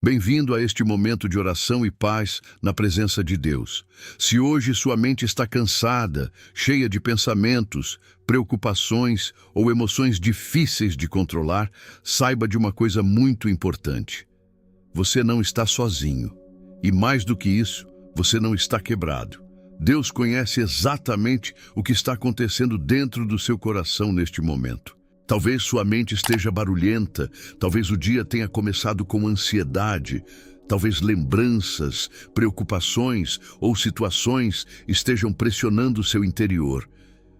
Bem-vindo a este momento de oração e paz na presença de Deus. Se hoje sua mente está cansada, cheia de pensamentos, preocupações ou emoções difíceis de controlar, saiba de uma coisa muito importante. Você não está sozinho. E mais do que isso, você não está quebrado. Deus conhece exatamente o que está acontecendo dentro do seu coração neste momento. Talvez sua mente esteja barulhenta, talvez o dia tenha começado com ansiedade, talvez lembranças, preocupações ou situações estejam pressionando o seu interior.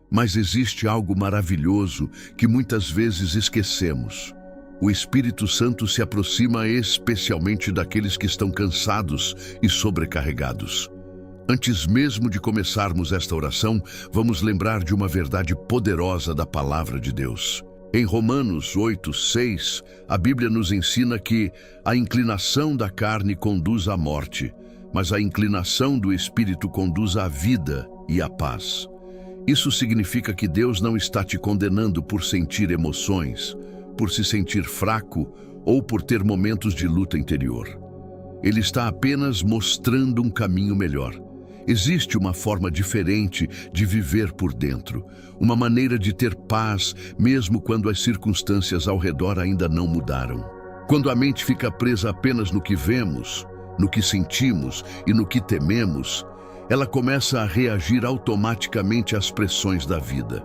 Mas existe algo maravilhoso que muitas vezes esquecemos. O Espírito Santo se aproxima especialmente daqueles que estão cansados e sobrecarregados. Antes mesmo de começarmos esta oração, vamos lembrar de uma verdade poderosa da Palavra de Deus. Em Romanos 8:6, a Bíblia nos ensina que a inclinação da carne conduz à morte, mas a inclinação do Espírito conduz à vida e à paz. Isso significa que Deus não está te condenando por sentir emoções, por se sentir fraco ou por ter momentos de luta interior. Ele está apenas mostrando um caminho melhor. Existe uma forma diferente de viver por dentro, uma maneira de ter paz, mesmo quando as circunstâncias ao redor ainda não mudaram. Quando a mente fica presa apenas no que vemos, no que sentimos e no que tememos, ela começa a reagir automaticamente às pressões da vida.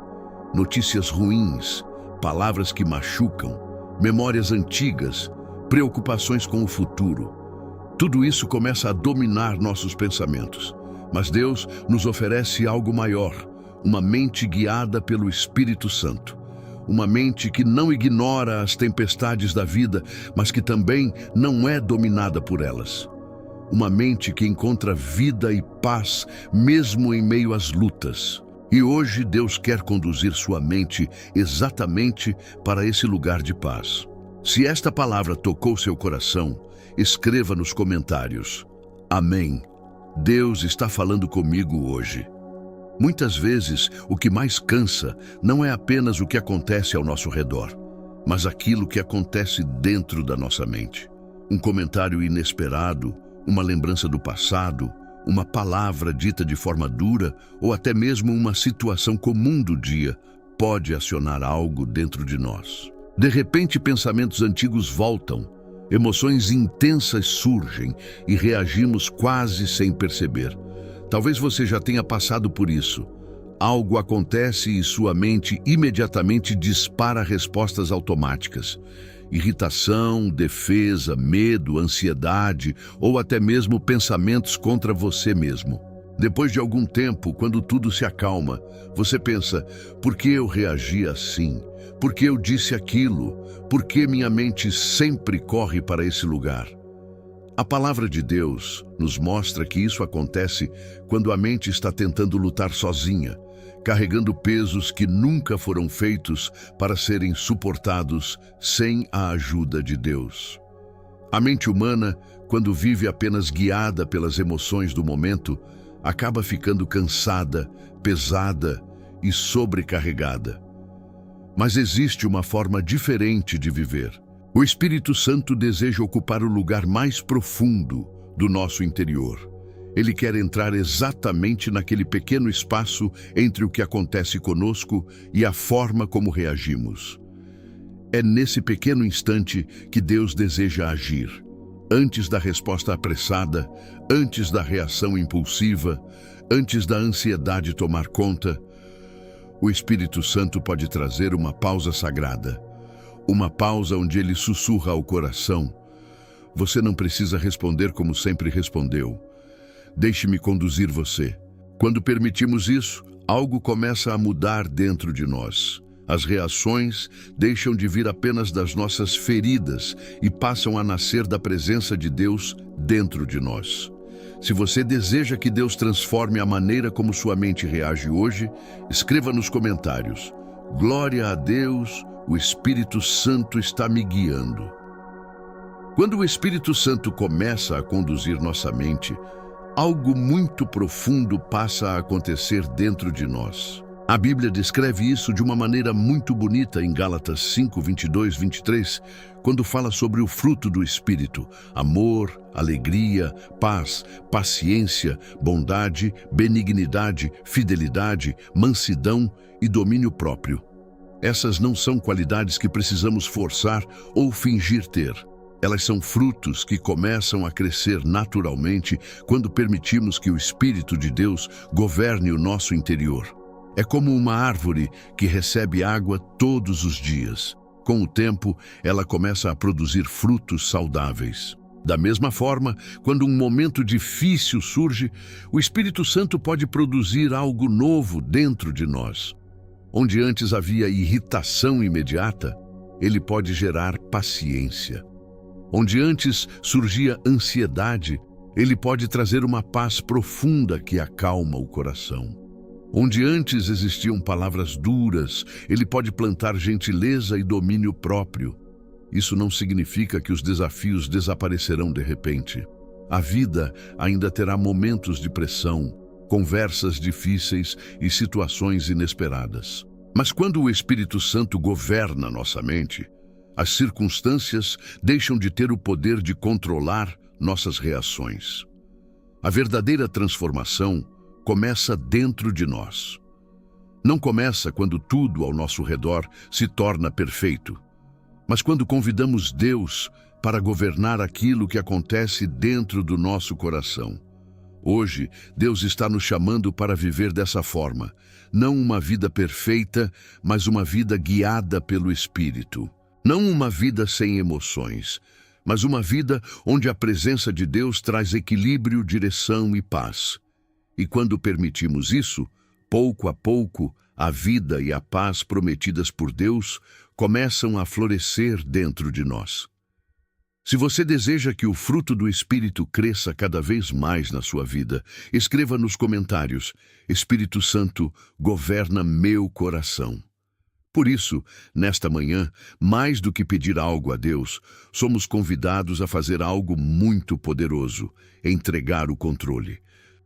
Notícias ruins, palavras que machucam, memórias antigas, preocupações com o futuro. Tudo isso começa a dominar nossos pensamentos. Mas Deus nos oferece algo maior, uma mente guiada pelo Espírito Santo. Uma mente que não ignora as tempestades da vida, mas que também não é dominada por elas. Uma mente que encontra vida e paz mesmo em meio às lutas. E hoje Deus quer conduzir sua mente exatamente para esse lugar de paz. Se esta palavra tocou seu coração, escreva nos comentários. Amém. Deus está falando comigo hoje. Muitas vezes, o que mais cansa não é apenas o que acontece ao nosso redor, mas aquilo que acontece dentro da nossa mente. Um comentário inesperado, uma lembrança do passado, uma palavra dita de forma dura ou até mesmo uma situação comum do dia pode acionar algo dentro de nós. De repente, pensamentos antigos voltam. Emoções intensas surgem e reagimos quase sem perceber. Talvez você já tenha passado por isso. Algo acontece e sua mente imediatamente dispara respostas automáticas. Irritação, defesa, medo, ansiedade ou até mesmo pensamentos contra você mesmo. Depois de algum tempo, quando tudo se acalma, você pensa: por que eu reagi assim? Por que eu disse aquilo? Por que minha mente sempre corre para esse lugar? A palavra de Deus nos mostra que isso acontece quando a mente está tentando lutar sozinha, carregando pesos que nunca foram feitos para serem suportados sem a ajuda de Deus. A mente humana, quando vive apenas guiada pelas emoções do momento, acaba ficando cansada, pesada e sobrecarregada. Mas existe uma forma diferente de viver. O Espírito Santo deseja ocupar o lugar mais profundo do nosso interior. Ele quer entrar exatamente naquele pequeno espaço entre o que acontece conosco e a forma como reagimos. É nesse pequeno instante que Deus deseja agir. Antes da resposta apressada, antes da reação impulsiva, antes da ansiedade tomar conta, o Espírito Santo pode trazer uma pausa sagrada, uma pausa onde ele sussurra ao coração: você não precisa responder como sempre respondeu. Deixe-me conduzir você. Quando permitimos isso, algo começa a mudar dentro de nós. As reações deixam de vir apenas das nossas feridas e passam a nascer da presença de Deus dentro de nós. Se você deseja que Deus transforme a maneira como sua mente reage hoje, escreva nos comentários: glória a Deus, o Espírito Santo está me guiando. Quando o Espírito Santo começa a conduzir nossa mente, algo muito profundo passa a acontecer dentro de nós. A Bíblia descreve isso de uma maneira muito bonita em Gálatas 5, 22, 23, quando fala sobre o fruto do Espírito: amor, alegria, paz, paciência, bondade, benignidade, fidelidade, mansidão e domínio próprio. Essas não são qualidades que precisamos forçar ou fingir ter. Elas são frutos que começam a crescer naturalmente quando permitimos que o Espírito de Deus governe o nosso interior. É como uma árvore que recebe água todos os dias. Com o tempo, ela começa a produzir frutos saudáveis. Da mesma forma, quando um momento difícil surge, o Espírito Santo pode produzir algo novo dentro de nós. Onde antes havia irritação imediata, ele pode gerar paciência. Onde antes surgia ansiedade, ele pode trazer uma paz profunda que acalma o coração. Onde antes existiam palavras duras, ele pode plantar gentileza e domínio próprio. Isso não significa que os desafios desaparecerão de repente. A vida ainda terá momentos de pressão, conversas difíceis e situações inesperadas. Mas quando o Espírito Santo governa nossa mente, as circunstâncias deixam de ter o poder de controlar nossas reações. A verdadeira transformação começa dentro de nós. Não começa quando tudo ao nosso redor se torna perfeito, mas quando convidamos Deus para governar aquilo que acontece dentro do nosso coração. Hoje, Deus está nos chamando para viver dessa forma, não uma vida perfeita, mas uma vida guiada pelo Espírito. Não uma vida sem emoções, mas uma vida onde a presença de Deus traz equilíbrio, direção e paz. E quando permitimos isso, pouco a pouco, a vida e a paz prometidas por Deus começam a florescer dentro de nós. Se você deseja que o fruto do Espírito cresça cada vez mais na sua vida, escreva nos comentários: Espírito Santo, governa meu coração. Por isso, nesta manhã, mais do que pedir algo a Deus, somos convidados a fazer algo muito poderoso: entregar o controle.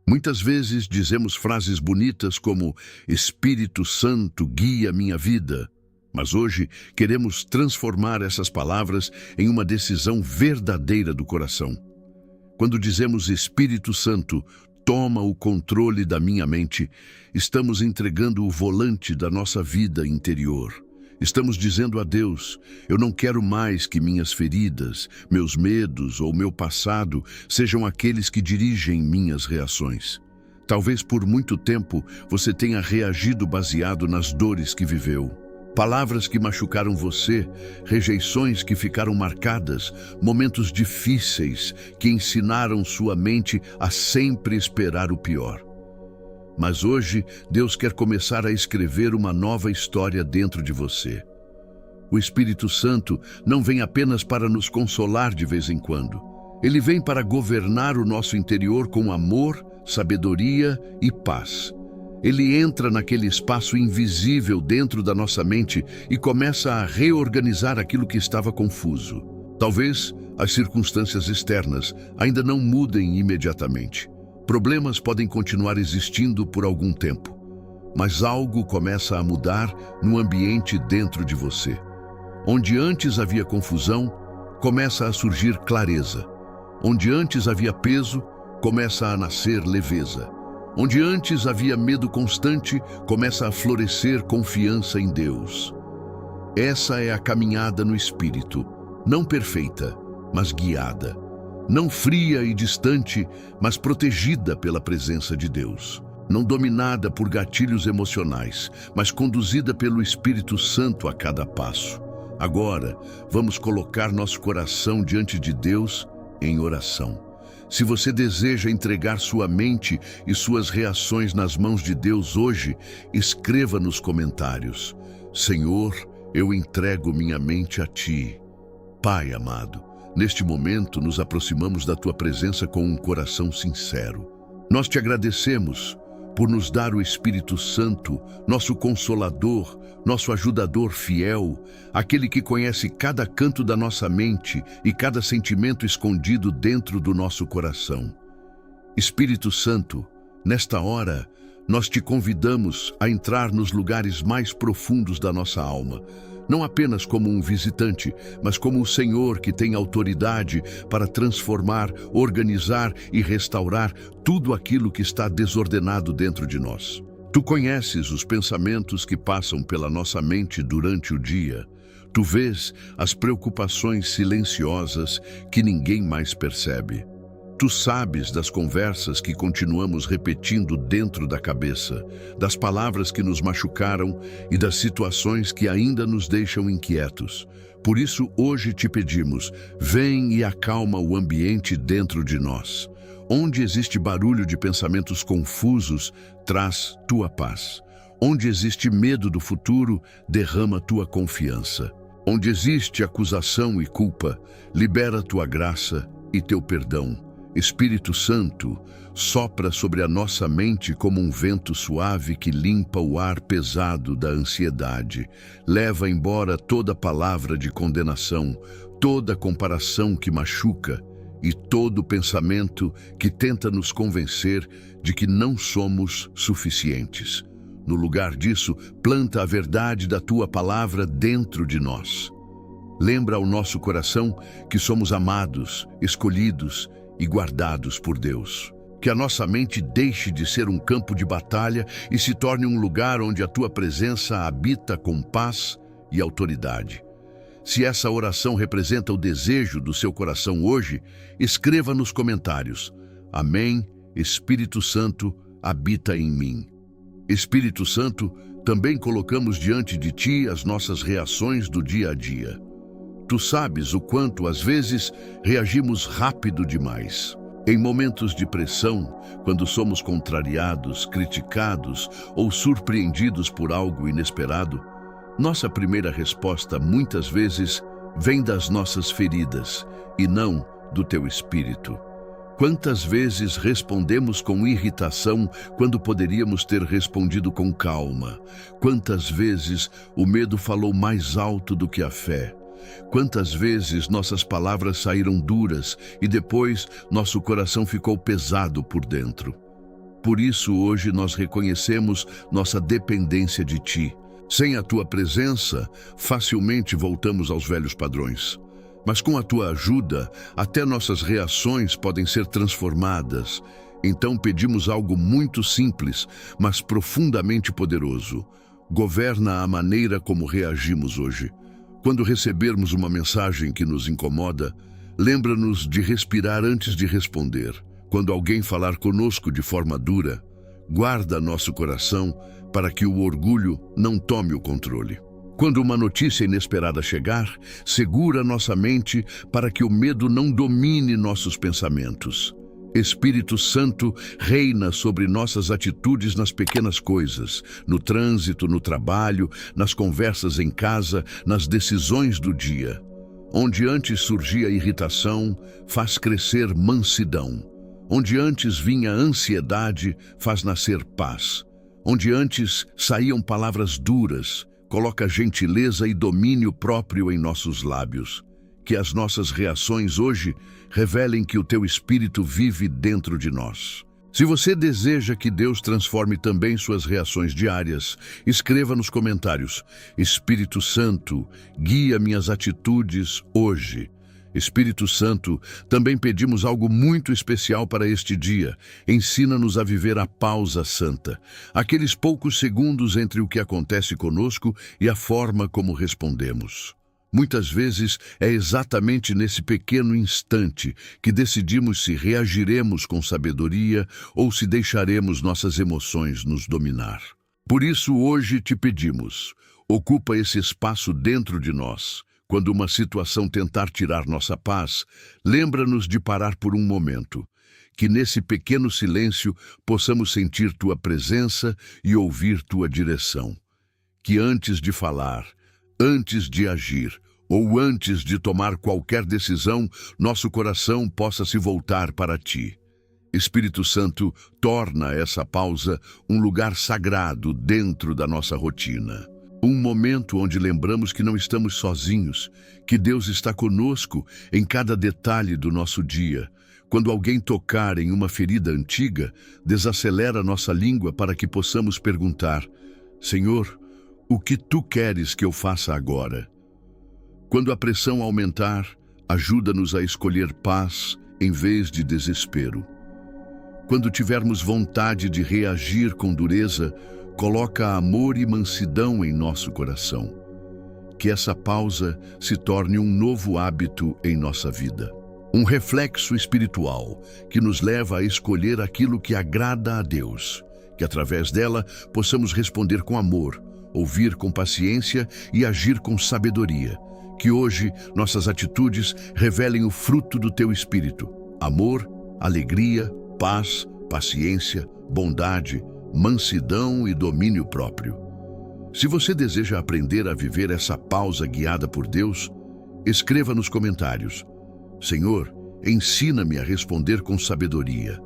Muitas vezes dizemos frases bonitas como Espírito Santo, guia minha vida. Mas hoje queremos transformar essas palavras em uma decisão verdadeira do coração. Quando dizemos Espírito Santo, toma o controle da minha mente, estamos entregando o volante da nossa vida interior. Estamos dizendo a Deus: eu não quero mais que minhas feridas, meus medos ou meu passado sejam aqueles que dirigem minhas reações. Talvez por muito tempo você tenha reagido baseado nas dores que viveu. Palavras que machucaram você, rejeições que ficaram marcadas, momentos difíceis que ensinaram sua mente a sempre esperar o pior. Mas hoje, Deus quer começar a escrever uma nova história dentro de você. O Espírito Santo não vem apenas para nos consolar de vez em quando. Ele vem para governar o nosso interior com amor, sabedoria e paz. Ele entra naquele espaço invisível dentro da nossa mente e começa a reorganizar aquilo que estava confuso. Talvez as circunstâncias externas ainda não mudem imediatamente. Problemas podem continuar existindo por algum tempo, mas algo começa a mudar no ambiente dentro de você. Onde antes havia confusão, começa a surgir clareza. Onde antes havia peso, começa a nascer leveza. Onde antes havia medo constante, começa a florescer confiança em Deus. Essa é a caminhada no Espírito, não perfeita, mas guiada. Não fria e distante, mas protegida pela presença de Deus. Não dominada por gatilhos emocionais, mas conduzida pelo Espírito Santo a cada passo. Agora, vamos colocar nosso coração diante de Deus em oração. Se você deseja entregar sua mente e suas reações nas mãos de Deus hoje, escreva nos comentários: Senhor, eu entrego minha mente a Ti. Pai amado, neste momento nos aproximamos da Tua presença com um coração sincero. Nós Te agradecemos por nos dar o Espírito Santo, nosso Consolador, nosso ajudador fiel, aquele que conhece cada canto da nossa mente e cada sentimento escondido dentro do nosso coração. Espírito Santo, nesta hora, nós te convidamos a entrar nos lugares mais profundos da nossa alma, não apenas como um visitante, mas como o Senhor que tem autoridade para transformar, organizar e restaurar tudo aquilo que está desordenado dentro de nós. Tu conheces os pensamentos que passam pela nossa mente durante o dia. Tu vês as preocupações silenciosas que ninguém mais percebe. Tu sabes das conversas que continuamos repetindo dentro da cabeça, das palavras que nos machucaram e das situações que ainda nos deixam inquietos. Por isso, hoje te pedimos, vem e acalma o ambiente dentro de nós. Onde existe barulho de pensamentos confusos, traz tua paz. Onde existe medo do futuro, derrama tua confiança. Onde existe acusação e culpa, libera tua graça e teu perdão. Espírito Santo, sopra sobre a nossa mente como um vento suave que limpa o ar pesado da ansiedade. Leva embora toda palavra de condenação, toda comparação que machuca e todo pensamento que tenta nos convencer de que não somos suficientes. No lugar disso, planta a verdade da tua palavra dentro de nós. Lembra ao nosso coração que somos amados, escolhidos e guardados por Deus. Que a nossa mente deixe de ser um campo de batalha e se torne um lugar onde a tua presença habita com paz e autoridade. Se essa oração representa o desejo do seu coração hoje, escreva nos comentários: Amém, Espírito Santo, habita em mim. Espírito Santo, também colocamos diante de ti as nossas reações do dia a dia. Tu sabes o quanto, às vezes, reagimos rápido demais. Em momentos de pressão, quando somos contrariados, criticados ou surpreendidos por algo inesperado, nossa primeira resposta, muitas vezes, vem das nossas feridas e não do teu espírito. Quantas vezes respondemos com irritação quando poderíamos ter respondido com calma? Quantas vezes o medo falou mais alto do que a fé? Quantas vezes nossas palavras saíram duras e depois nosso coração ficou pesado por dentro? Por isso hoje nós reconhecemos nossa dependência de ti. Sem a tua presença, facilmente voltamos aos velhos padrões. Mas com a tua ajuda, até nossas reações podem ser transformadas. Então pedimos algo muito simples, mas profundamente poderoso. Governa a maneira como reagimos hoje. Quando recebermos uma mensagem que nos incomoda, lembra-nos de respirar antes de responder. Quando alguém falar conosco de forma dura, guarda nosso coração para que o orgulho não tome o controle. Quando uma notícia inesperada chegar, segura nossa mente para que o medo não domine nossos pensamentos. Espírito Santo reina sobre nossas atitudes nas pequenas coisas, no trânsito, no trabalho, nas conversas em casa, nas decisões do dia. Onde antes surgia irritação, faz crescer mansidão. Onde antes vinha ansiedade, faz nascer paz. Onde antes saíam palavras duras, coloca gentileza e domínio próprio em nossos lábios. Que as nossas reações hoje revelem que o teu Espírito vive dentro de nós. Se você deseja que Deus transforme também suas reações diárias, escreva nos comentários: Espírito Santo, guia minhas atitudes hoje. Espírito Santo, também pedimos algo muito especial para este dia. Ensina-nos a viver a pausa santa, aqueles poucos segundos entre o que acontece conosco e a forma como respondemos. Muitas vezes é exatamente nesse pequeno instante que decidimos se reagiremos com sabedoria ou se deixaremos nossas emoções nos dominar. Por isso hoje te pedimos, ocupa esse espaço dentro de nós. Quando uma situação tentar tirar nossa paz, lembra-nos de parar por um momento. Que nesse pequeno silêncio possamos sentir tua presença e ouvir tua direção. Que antes de falar, antes de agir ou antes de tomar qualquer decisão, nosso coração possa se voltar para ti. Espírito Santo, torna essa pausa um lugar sagrado dentro da nossa rotina. Um momento onde lembramos que não estamos sozinhos, que Deus está conosco em cada detalhe do nosso dia. Quando alguém tocar em uma ferida antiga, desacelera nossa língua para que possamos perguntar: Senhor, o que Tu queres que eu faça agora? Quando a pressão aumentar, ajuda-nos a escolher paz em vez de desespero. Quando tivermos vontade de reagir com dureza, coloca amor e mansidão em nosso coração. Que essa pausa se torne um novo hábito em nossa vida. Um reflexo espiritual que nos leva a escolher aquilo que agrada a Deus. Que através dela possamos responder com amor, ouvir com paciência e agir com sabedoria. Que hoje nossas atitudes revelem o fruto do Teu Espírito: amor, alegria, paz, paciência, bondade, mansidão e domínio próprio. Se você deseja aprender a viver essa pausa guiada por Deus, escreva nos comentários: Senhor, ensina-me a responder com sabedoria.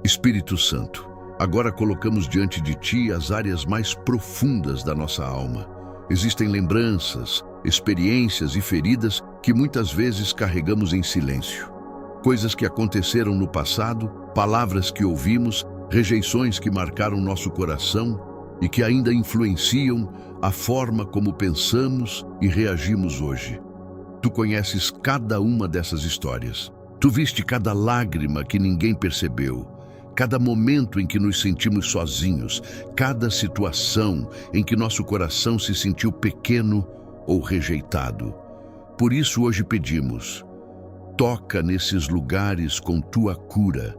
Espírito Santo, agora colocamos diante de Ti as áreas mais profundas da nossa alma. Existem lembranças, experiências e feridas que muitas vezes carregamos em silêncio. Coisas que aconteceram no passado, palavras que ouvimos, rejeições que marcaram nosso coração e que ainda influenciam a forma como pensamos e reagimos hoje. Tu conheces cada uma dessas histórias. Tu viste cada lágrima que ninguém percebeu, cada momento em que nos sentimos sozinhos, cada situação em que nosso coração se sentiu pequeno ou rejeitado. Por isso hoje pedimos: toca nesses lugares com Tua cura,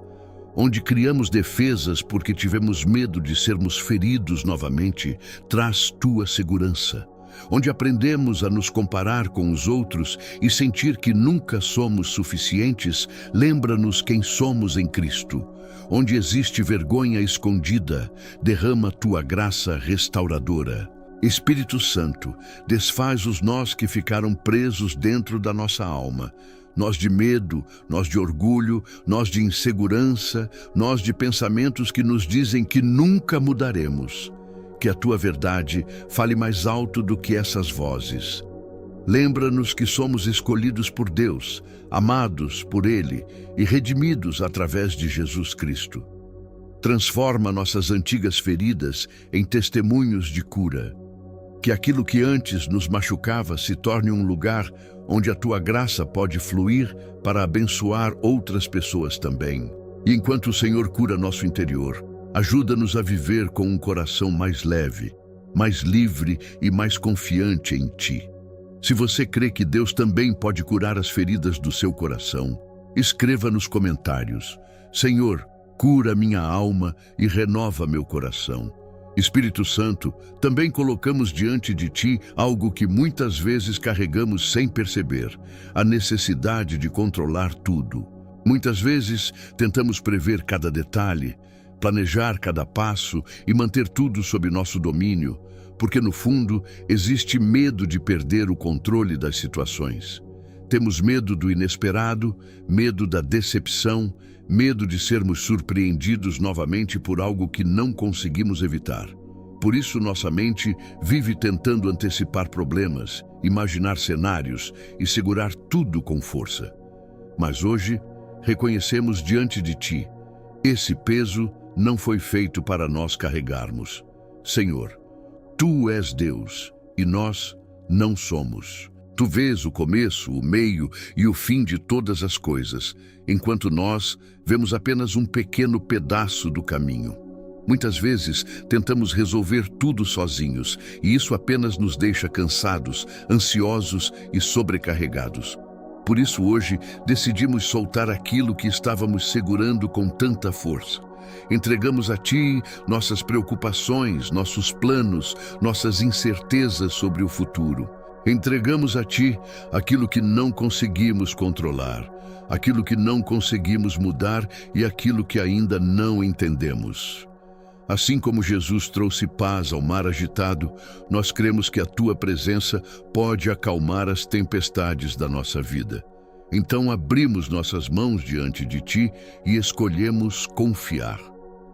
onde criamos defesas porque tivemos medo de sermos feridos novamente, traz Tua segurança. Onde aprendemos a nos comparar com os outros e sentir que nunca somos suficientes, lembra-nos quem somos em Cristo. Onde existe vergonha escondida, derrama Tua graça restauradora. Espírito Santo, desfaz os nós que ficaram presos dentro da nossa alma. Nós de medo, nós de orgulho, nós de insegurança, nós de pensamentos que nos dizem que nunca mudaremos. Que a Tua verdade fale mais alto do que essas vozes. Lembra-nos que somos escolhidos por Deus, amados por Ele e redimidos através de Jesus Cristo. Transforma nossas antigas feridas em testemunhos de cura. Que aquilo que antes nos machucava se torne um lugar onde a Tua graça pode fluir para abençoar outras pessoas também. E enquanto o Senhor cura nosso interior, ajuda-nos a viver com um coração mais leve, mais livre e mais confiante em Ti. Se você crê que Deus também pode curar as feridas do seu coração, escreva nos comentários: Senhor, cura minha alma e renova meu coração. Espírito Santo, também colocamos diante de Ti algo que muitas vezes carregamos sem perceber: a necessidade de controlar tudo. Muitas vezes tentamos prever cada detalhe, planejar cada passo e manter tudo sob nosso domínio, porque no fundo existe medo de perder o controle das situações. Temos medo do inesperado, medo da decepção, medo de sermos surpreendidos novamente por algo que não conseguimos evitar. Por isso nossa mente vive tentando antecipar problemas, imaginar cenários e segurar tudo com força. Mas hoje reconhecemos diante de Ti: esse peso não foi feito para nós carregarmos. Senhor, Tu és Deus e nós não somos. Tu vês o começo, o meio e o fim de todas as coisas, enquanto nós vemos apenas um pequeno pedaço do caminho. Muitas vezes tentamos resolver tudo sozinhos e isso apenas nos deixa cansados, ansiosos e sobrecarregados. Por isso hoje decidimos soltar aquilo que estávamos segurando com tanta força. Entregamos a Ti nossas preocupações, nossos planos, nossas incertezas sobre o futuro. Entregamos a Ti aquilo que não conseguimos controlar, aquilo que não conseguimos mudar e aquilo que ainda não entendemos. Assim como Jesus trouxe paz ao mar agitado, nós cremos que a Tua presença pode acalmar as tempestades da nossa vida. Então abrimos nossas mãos diante de Ti e escolhemos confiar.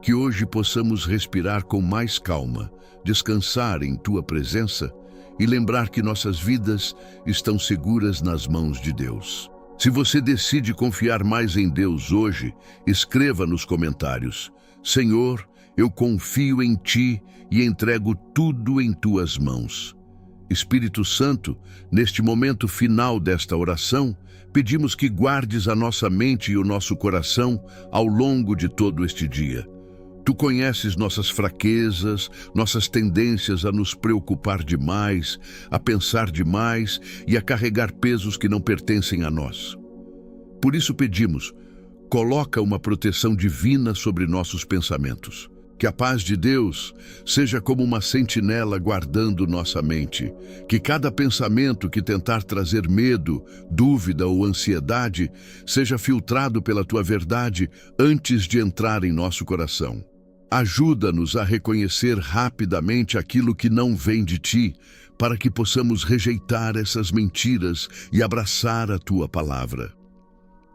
Que hoje possamos respirar com mais calma, descansar em Tua presença e lembrar que nossas vidas estão seguras nas mãos de Deus. Se você decide confiar mais em Deus hoje, escreva nos comentários: Senhor, eu confio em Ti e entrego tudo em Tuas mãos. Espírito Santo, neste momento final desta oração, pedimos que guardes a nossa mente e o nosso coração ao longo de todo este dia. Tu conheces nossas fraquezas, nossas tendências a nos preocupar demais, a pensar demais e a carregar pesos que não pertencem a nós. Por isso pedimos, coloca uma proteção divina sobre nossos pensamentos. Que a paz de Deus seja como uma sentinela guardando nossa mente. Que cada pensamento que tentar trazer medo, dúvida ou ansiedade seja filtrado pela Tua verdade antes de entrar em nosso coração. Ajuda-nos a reconhecer rapidamente aquilo que não vem de Ti, para que possamos rejeitar essas mentiras e abraçar a Tua palavra.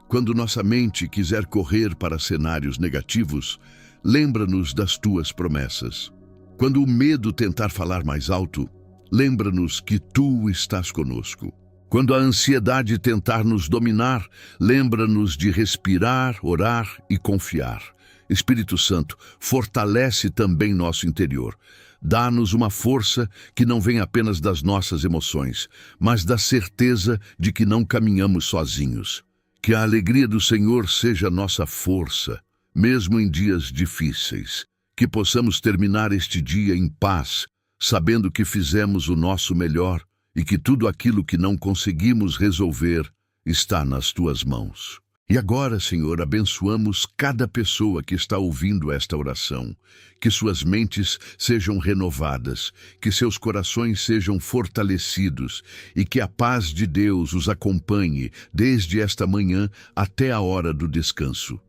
Quando nossa mente quiser correr para cenários negativos, lembra-nos das Tuas promessas. Quando o medo tentar falar mais alto, lembra-nos que Tu estás conosco. Quando a ansiedade tentar nos dominar, lembra-nos de respirar, orar e confiar. Espírito Santo, fortalece também nosso interior. Dá-nos uma força que não vem apenas das nossas emoções, mas da certeza de que não caminhamos sozinhos. Que a alegria do Senhor seja nossa força, mesmo em dias difíceis. Que possamos terminar este dia em paz, sabendo que fizemos o nosso melhor e que tudo aquilo que não conseguimos resolver está nas Tuas mãos. E agora, Senhor, abençoamos cada pessoa que está ouvindo esta oração. Que suas mentes sejam renovadas, que seus corações sejam fortalecidos e que a paz de Deus os acompanhe desde esta manhã até a hora do descanso.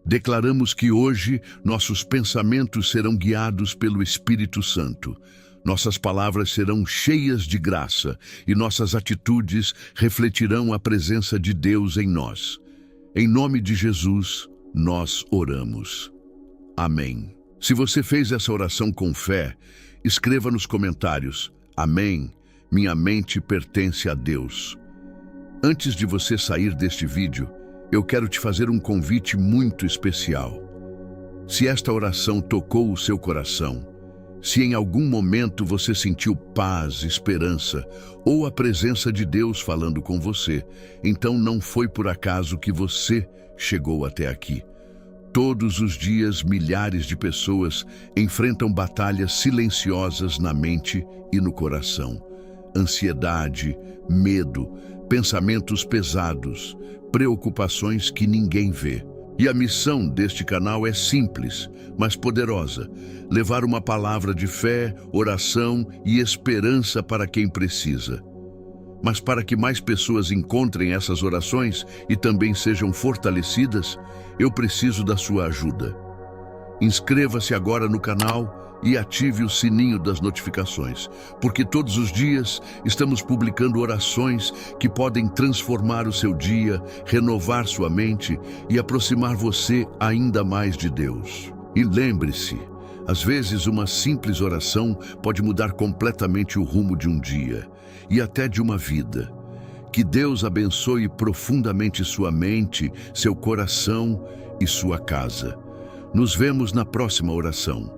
Declaramos que hoje nossos pensamentos serão guiados pelo Espírito Santo. Nossas palavras serão cheias de graça e nossas atitudes refletirão a presença de Deus em nós. Em nome de Jesus, nós oramos. Amém. Se você fez essa oração com fé, escreva nos comentários: Amém, minha mente pertence a Deus. Antes de você sair deste vídeo, eu quero te fazer um convite muito especial. Se esta oração tocou o seu coração, se em algum momento você sentiu paz, esperança ou a presença de Deus falando com você, então não foi por acaso que você chegou até aqui. Todos os dias, milhares de pessoas enfrentam batalhas silenciosas na mente e no coração. Ansiedade, medo, pensamentos pesados, preocupações que ninguém vê. E a missão deste canal é simples, mas poderosa: levar uma palavra de fé, oração e esperança para quem precisa. Mas para que mais pessoas encontrem essas orações e também sejam fortalecidas, eu preciso da sua ajuda. Inscreva-se agora no canal e ative o sininho das notificações, porque todos os dias estamos publicando orações que podem transformar o seu dia, renovar sua mente e aproximar você ainda mais de Deus. E lembre-se, às vezes uma simples oração pode mudar completamente o rumo de um dia e até de uma vida. Que Deus abençoe profundamente sua mente, seu coração e sua casa. Nos vemos na próxima oração.